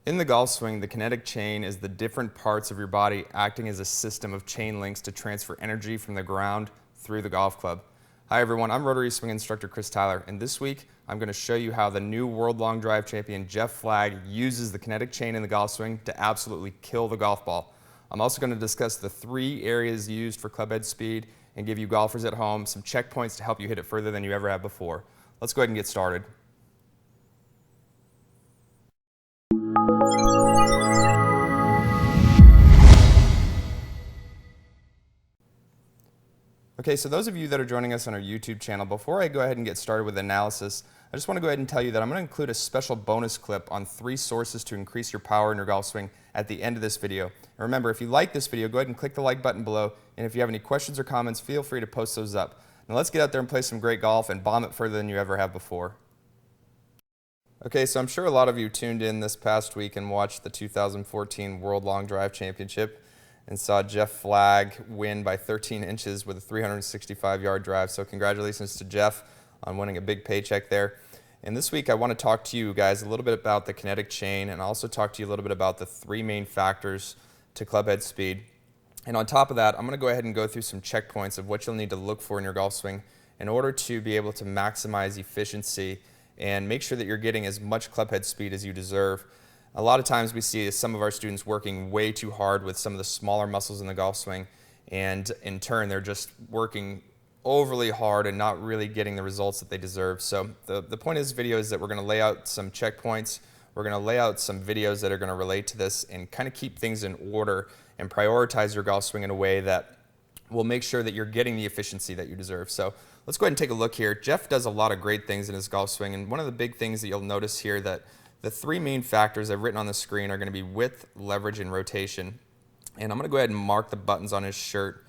In the golf swing, the kinetic chain is the different parts of your body acting as a system of chain links to transfer energy from the ground through the golf club. Hi everyone, I'm Rotary Swing instructor Chris Tyler, and this week I'm going to show you how the new World Long Drive champion Jeff Flagg uses the kinetic chain in the golf swing to absolutely kill the golf ball. I'm also going to discuss the 3 areas used for clubhead speed and give you golfers at home some checkpoints to help you hit it further than you ever have before. Let's go ahead and get started. Okay, so those of you that are joining us on our YouTube channel, before I go ahead and get started with analysis, I just want to go ahead and tell you that I'm going to include a special bonus clip on 3 sources to increase your power in your golf swing at the end of this video. And remember, if you like this video, go ahead and click the like button below, and if you have any questions or comments, feel free to post those up. Now let's get out there and play some great golf and bomb it further than you ever have before. Okay, so I'm sure a lot of you tuned in this past week and watched the 2014 World Long Drive Championship and saw Jeff Flagg win by 13 inches with a 365-yard drive. So congratulations to Jeff on winning a big paycheck there. And this week I want to talk to you guys a little bit about the kinetic chain and also talk to you a little bit about the 3 main factors to clubhead speed. And on top of that, I'm going to go ahead and go through some checkpoints of what you'll need to look for in your golf swing in order to be able to maximize efficiency and make sure that you're getting as much clubhead speed as you deserve. A lot of times we see some of our students working way too hard with some of the smaller muscles in the golf swing, and in turn they're just working overly hard and not really getting the results that they deserve. So the point of this video is that we're going to lay out some checkpoints, we're going to lay out some videos that are going to relate to this and kind of keep things in order and prioritize your golf swing in a way that will make sure that you're getting the efficiency that you deserve. So let's go ahead and take a look here. Jeff does a lot of great things in his golf swing, and one of the big things that you'll notice here that the 3 main factors I've written on the screen are going to be width, leverage, and rotation. And I'm going to go ahead and mark the buttons on his shirt.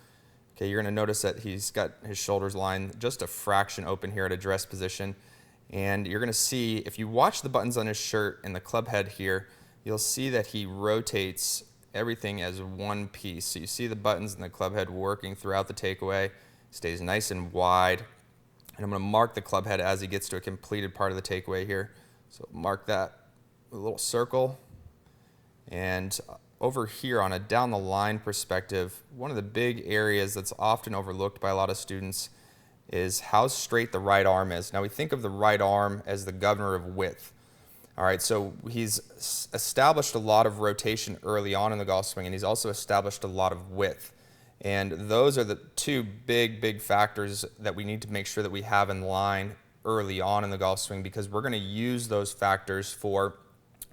Okay, you're going to notice that he's got his shoulders lined just a fraction open here at address position. And you're going to see, if you watch the buttons on his shirt and the club head here, you'll see that he rotates everything as one piece. So you see the buttons and the club head working throughout the takeaway. Stays nice and wide. And I'm going to mark the club head as he gets to a completed part of the takeaway here. So mark that with a little circle. And over here on a down the line perspective, one of the big areas that's often overlooked by a lot of students is how straight the right arm is. Now we think of the right arm as the governor of width. All right, so he's established a lot of rotation early on in the golf swing, and he's also established a lot of width. And those are the 2 big factors that we need to make sure that we have in line early on in the golf swing, because we're going to use those factors for,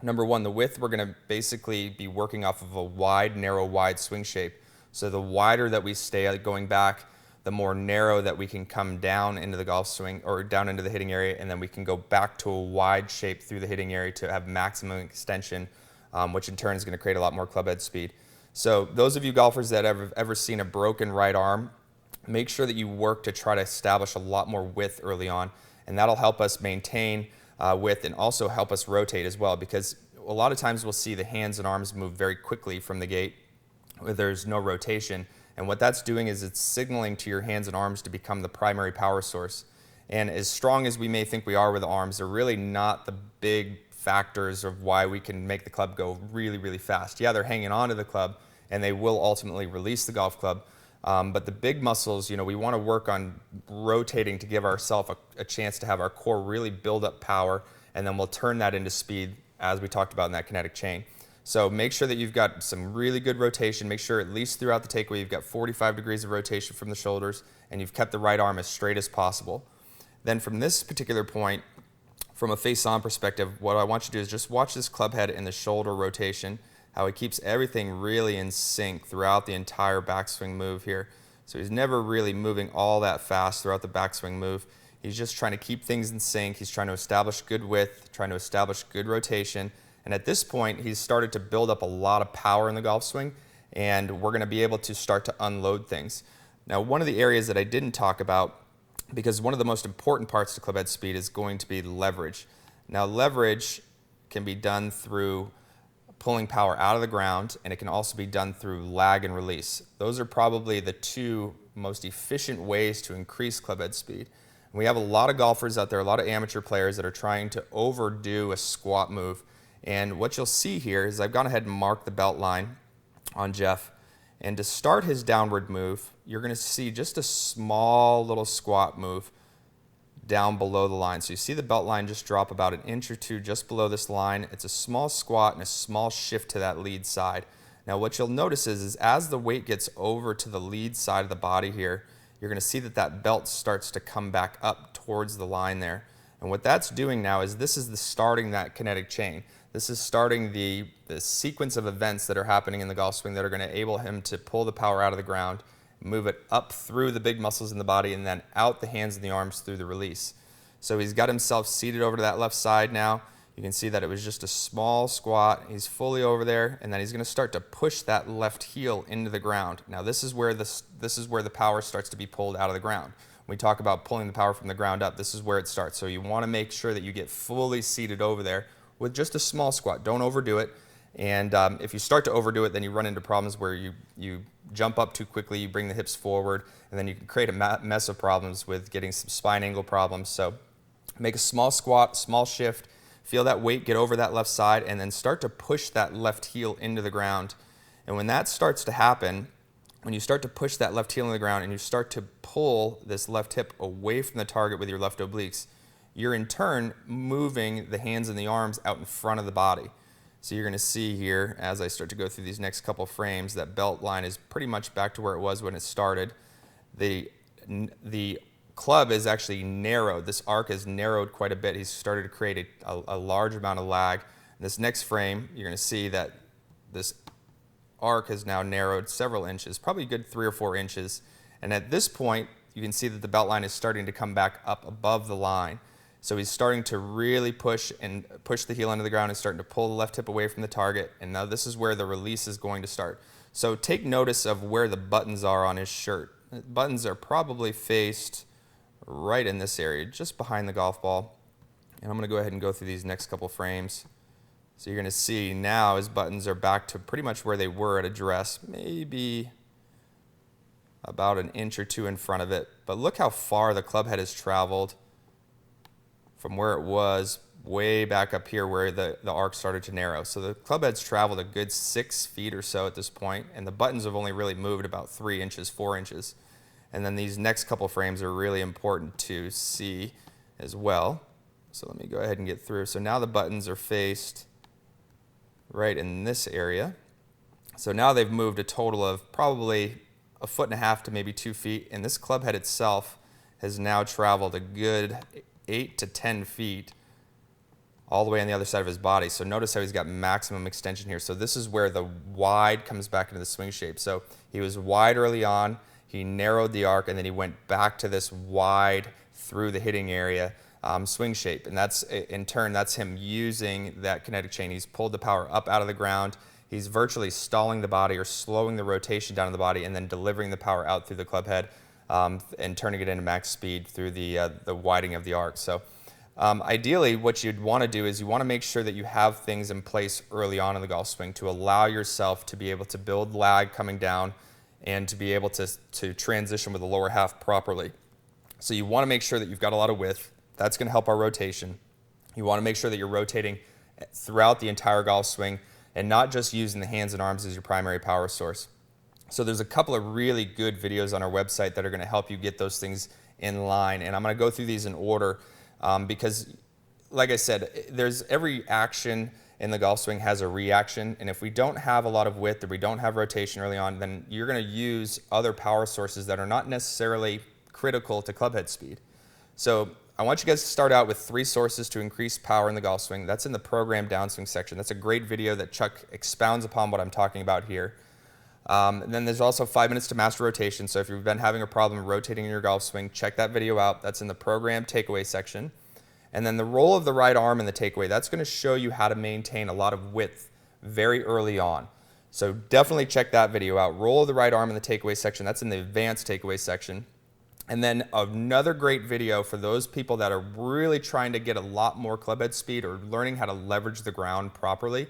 number 1, the width. We're going to basically be working off of a wide, narrow, wide swing shape. So the wider that we stay going back, the more narrow that we can come down into the golf swing or down into the hitting area, and then we can go back to a wide shape through the hitting area to have maximum extension, which in turn is going to create a lot more clubhead speed. So those of you golfers that have ever seen a broken right arm, make sure that you work to try to establish a lot more width early on, and that'll help us maintain width and also help us rotate as well, because a lot of times we'll see the hands and arms move very quickly from the gate where there's no rotation. And what that's doing is it's signaling to your hands and arms to become the primary power source. And as strong as we may think we are with the arms, they're really not the big factors of why we can make the club go really fast. Yeah, they're hanging on to the club and they will ultimately release the golf club. But the big muscles, we want to work on rotating to give ourselves a chance to have our core really build up power, and then we'll turn that into speed as we talked about in that kinetic chain. So make sure that you've got some really good rotation. Make sure at least throughout the takeaway you've got 45 degrees of rotation from the shoulders, and you've kept the right arm as straight as possible. Then from this particular point, from a face-on perspective, what I want you to do is just watch this club head and the shoulder rotation, how he keeps everything really in sync throughout the entire backswing move here. So he's never really moving all that fast throughout the backswing move. He's just trying to keep things in sync. He's trying to establish good width, trying to establish good rotation. And at this point, he's started to build up a lot of power in the golf swing, and we're going to be able to start to unload things. Now, one of the areas that I didn't talk about, because one of the most important parts to clubhead speed is going to be leverage. Now, leverage can be done through pulling power out of the ground, and it can also be done through lag and release. Those are probably the 2 most efficient ways to increase clubhead speed. We have a lot of golfers out there, a lot of amateur players that are trying to overdo a squat move, And what you'll see here is I've gone ahead and marked the belt line on Jeff. And to start his downward move, you're going to see just a small little squat move down below the line. So you see the belt line just drop about an inch or two just below this line. It's a small squat and a small shift to that lead side. Now what you'll notice is as the weight gets over to the lead side of the body here, you're going to see that that belt starts to come back up towards the line there. And what that's doing now is this is starting that kinetic chain. This is starting the sequence of events that are happening in the golf swing that are going to enable him to pull the power out of the ground, move it up through the big muscles in the body, and then out the hands and the arms through the release. So he's got himself seated over to that left side now. You can see that it was just a small squat. He's fully over there, and then he's going to start to push that left heel into the ground. Now this is where the power starts to be pulled out of the ground. When we talk about pulling the power from the ground up, this is where it starts. So you want to make sure that you get fully seated over there with just a small squat. Don't overdo it. And if you start to overdo it, then you run into problems where you jump up too quickly, you bring the hips forward, and then you can create a mess of problems with getting some spine angle problems. So make a small squat, small shift, feel that weight get over that left side, and then start to push that left heel into the ground. And when that starts to happen, when you start to push that left heel into the ground and you start to pull this left hip away from the target with your left obliques, you're in turn moving the hands and the arms out in front of the body. So you're going to see here, as I start to go through these next couple frames, that belt line is pretty much back to where it was when it started. The club is actually narrowed. This arc is narrowed quite a bit. He's started to create a large amount of lag. In this next frame, you're going to see that this arc has now narrowed several inches, probably a good 3 or 4 inches. And at this point, you can see that the belt line is starting to come back up above the line. So he's starting to really push the heel into the ground and starting to pull the left hip away from the target. And now this is where the release is going to start. So take notice of where the buttons are on his shirt. The buttons are probably faced right in this area, just behind the golf ball. And I'm going to go ahead and go through these next couple frames. So you're going to see now his buttons are back to pretty much where they were at address, maybe about an inch or two in front of it. But look how far the club head has traveled from where it was way back up here where the arc started to narrow. So the club head's traveled a good 6 feet or so at this point, and the buttons have only really moved about 3 inches, 4 inches. And then these next couple frames are really important to see as well. So let me go ahead and get through. So now the buttons are faced right in this area. So now they've moved a total of probably 1.5 to maybe 2 feet, and this club head itself has now traveled a good 8 to 10 feet all the way on the other side of his body. So notice how he's got maximum extension here. So this is where the wide comes back into the swing shape. So he was wide early on, he narrowed the arc, and then he went back to this wide through the hitting area swing shape. And that's, in turn, that's him using that kinetic chain. He's pulled the power up out of the ground. He's virtually stalling the body or slowing the rotation down in the body and then delivering the power out through the club head and turning it into max speed through the widening of the arc. So ideally, what you'd want to do is you want to make sure that you have things in place early on in the golf swing to allow yourself to be able to build lag coming down and to be able to transition with the lower half properly. So you want to make sure that you've got a lot of width. That's going to help our rotation. You want to make sure that you're rotating throughout the entire golf swing and not just using the hands and arms as your primary power source. So there's a couple of really good videos on our website that are going to help you get those things in line. And I'm going to go through these in order because, like I said, there's every action in the golf swing has a reaction. And if we don't have a lot of width or we don't have rotation early on, then you're going to use other power sources that are not necessarily critical to clubhead speed. So I want you guys to start out with 3 sources to increase power in the golf swing. That's in the program downswing section. That's a great video that Chuck expounds upon what I'm talking about here. And then there's also 5 minutes to master rotation. So if you've been having a problem rotating in your golf swing, check that video out. That's in the program takeaway section. And then the role of the right arm in the takeaway, that's going to show you how to maintain a lot of width very early on. So definitely check that video out. Role of the right arm in the takeaway section. That's in the advanced takeaway section. And then another great video for those people that are really trying to get a lot more clubhead speed or learning how to leverage the ground properly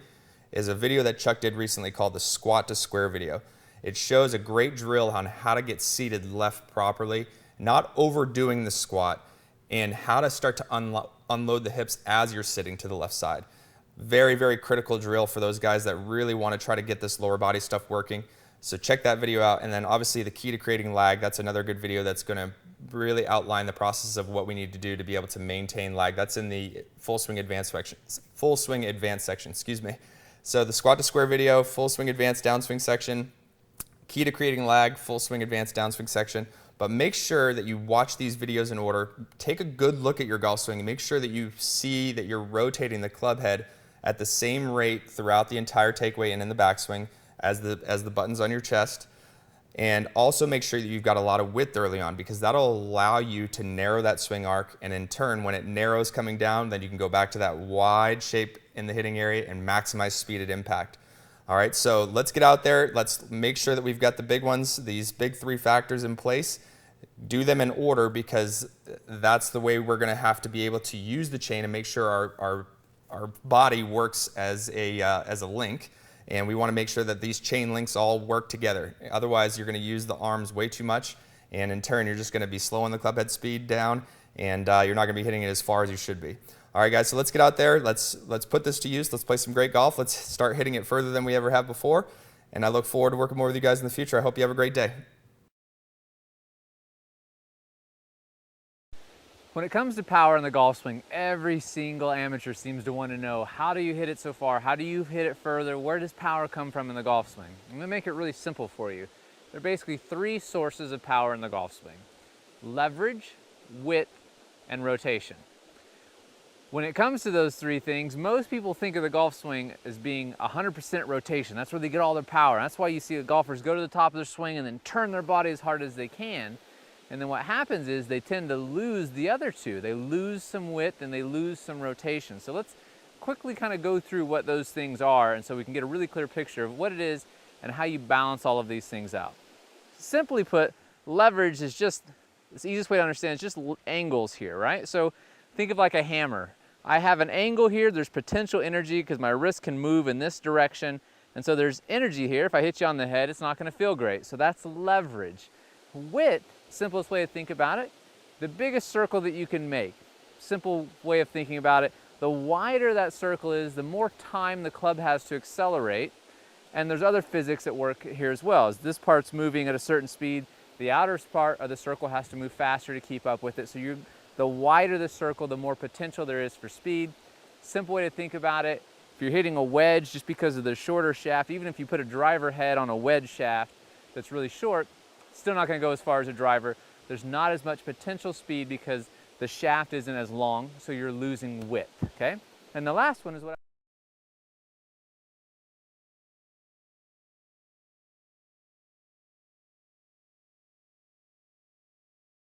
is a video that Chuck did recently called the squat to square video. It shows a great drill on how to get seated left properly, not overdoing the squat, and how to start to unload the hips as you're sitting to the left side. Very, very critical drill for those guys that really want to try to get this lower body stuff working. So check that video out. And then obviously the key to creating lag, that's another good video that's going to really outline the process of what we need to do to be able to maintain lag. That's in the full swing advanced section, excuse me. So the squat to square video, full swing advanced downswing section, key to creating lag, full swing advanced downswing section. But make sure that you watch these videos in order. Take a good look at your golf swing and make sure that you see that you're rotating the club head at the same rate throughout the entire takeaway and in the backswing as the buttons on your chest. And also make sure that you've got a lot of width early on, because that'll allow you to narrow that swing arc, and in turn, when it narrows coming down, then you can go back to that wide shape in the hitting area and maximize speed at impact. All right, so let's get out there. Let's make sure that we've got the big ones, these big 3 factors in place. Do them in order, because that's the way we're going to have to be able to use the chain and make sure our body works as a link. And we want to make sure that these chain links all work together. Otherwise, you're going to use the arms way too much, and in turn, you're just going to be slowing the club head speed down, and you're not going to be hitting it as far as you should be. All right, guys, so let's get out there. Let's put this to use. Let's play some great golf. Let's start hitting it further than we ever have before. And I look forward to working more with you guys in the future. I hope you have a great day. When it comes to power in the golf swing, every single amateur seems to want to know, how do you hit it so far? How do you hit it further? Where does power come from in the golf swing? I'm going to make it really simple for you. There are basically 3 sources of power in the golf swing: leverage, width, and rotation. When it comes to those 3 things, most people think of the golf swing as being 100% rotation. That's where they get all their power. That's why you see the golfers go to the top of their swing and then turn their body as hard as they can. And then what happens is they tend to lose the other 2. They lose some width and they lose some rotation. So let's quickly kind of go through what those things are, and so we can get a really clear picture of what it is and how you balance all of these things out. Simply put, leverage is just, the easiest way to understand is just angles here, right? So think of like a hammer. I have an angle here, there's potential energy because my wrist can move in this direction, and so there's energy here. If I hit you on the head, it's not going to feel great. So that's leverage. Width, simplest way to think about it, the biggest circle that you can make. Simple way of thinking about it, the wider that circle is, the more time the club has to accelerate. And there's other physics at work here as well. As this part's moving at a certain speed, the outer part of the circle has to move faster to keep up with it. So the wider the circle, the more potential there is for speed. Simple way to think about it, if you're hitting a wedge, just because of the shorter shaft, even if you put a driver head on a wedge shaft that's really short, still not going to go as far as a driver. There's not as much potential speed because the shaft isn't as long, so you're losing width, okay? And the last one is what